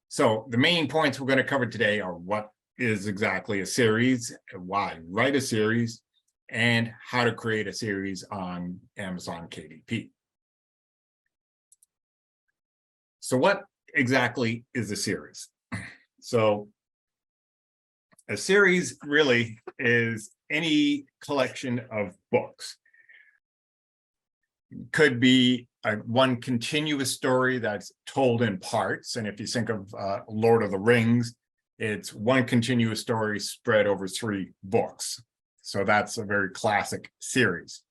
So the main points we're going to cover today are what is exactly a series, why write a series, and how to create a series on Amazon KDP. So what exactly is a series? So a series really is any collection of books. Could be one continuous story that's told in parts. And if you think of Lord of the Rings, it's one continuous story spread over 3 books. So that's a very classic series.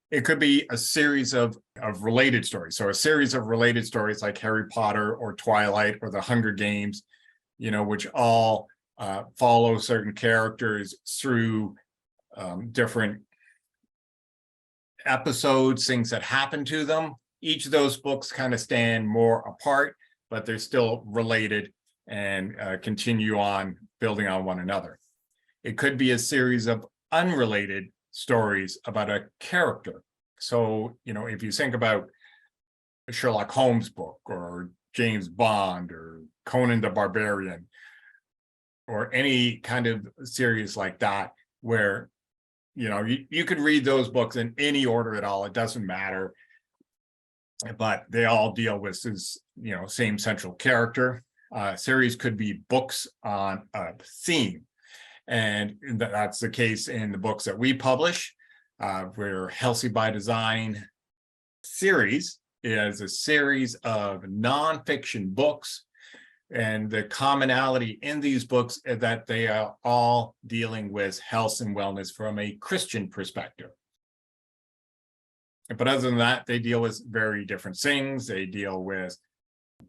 It could be a series of related stories. So a series of related stories like Harry Potter or Twilight or the Hunger Games, which all follow certain characters through different episodes, things that happen to them. Each of those books kind of stand more apart, but they're still related and continue on building on one another. It could be a series of unrelated stories about a character. So, if you think about a Sherlock Holmes book or James Bond or Conan the Barbarian or any kind of series like that, where you could read those books in any order at all. It doesn't matter, but they all deal with this, same central character. Series could be books on a theme. And that's the case in the books that we publish. Where Healthy by Design series is a series of nonfiction books. And the commonality in these books is that they are all dealing with health and wellness from a Christian perspective. But other than that, they deal with very different things. They deal with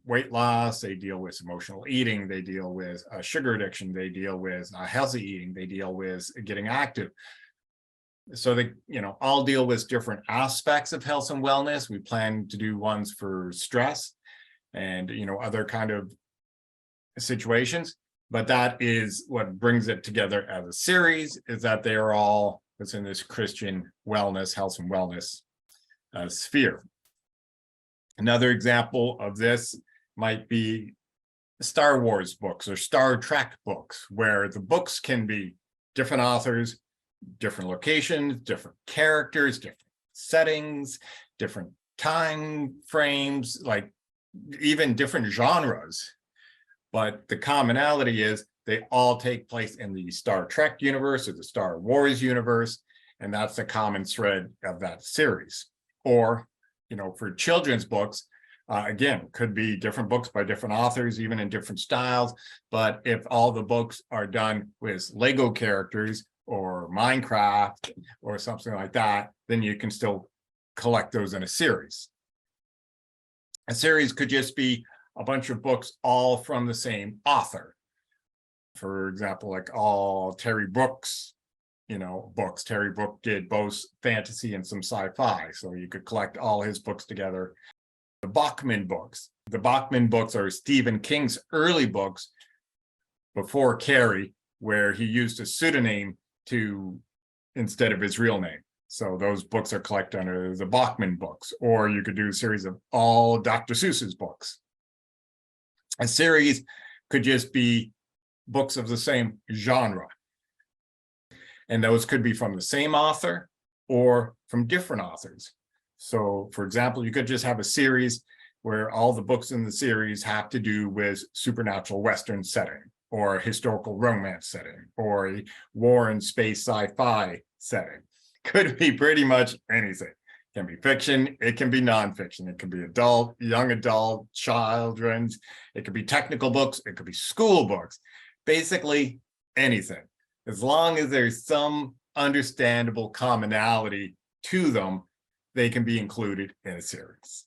weight loss, they deal with emotional eating, they deal with sugar addiction, they deal with healthy eating, they deal with getting active. So they, all deal with different aspects of health and wellness. We plan to do ones for stress and, other kind of situations, but that is what brings it together as a series, is that they are all within this Christian wellness, health and wellness sphere. Another example of this might be Star Wars books or Star Trek books, where the books can be different authors, different locations, different characters, different settings, different time frames, like even different genres. But the commonality is they all take place in the Star Trek universe or the Star Wars universe, and that's the common thread of that series. Or, for children's books, again, could be different books by different authors, even in different styles. But if all the books are done with Lego characters or Minecraft or something like that, then you can still collect those in a series. A series could just be a bunch of books all from the same author. For example, like all Terry Brooks, books. Terry Brooks did both fantasy and some sci-fi, so you could collect all his books together. The Bachman books. The Bachman books are Stephen King's early books before Carrie, where he used a pseudonym instead of his real name. So those books are collected under the Bachman books. Or you could do a series of all Dr. Seuss's books. A series could just be books of the same genre. And those could be from the same author or from different authors. So, for example, you could just have a series where all the books in the series have to do with supernatural Western setting, or a historical romance setting, or a war and space sci-fi setting. Could be pretty much anything. It can be fiction, it can be nonfiction, it can be adult, young adult, children's, it could be technical books, it could be school books, basically anything. As long as there's some understandable commonality to them, they can be included in a series.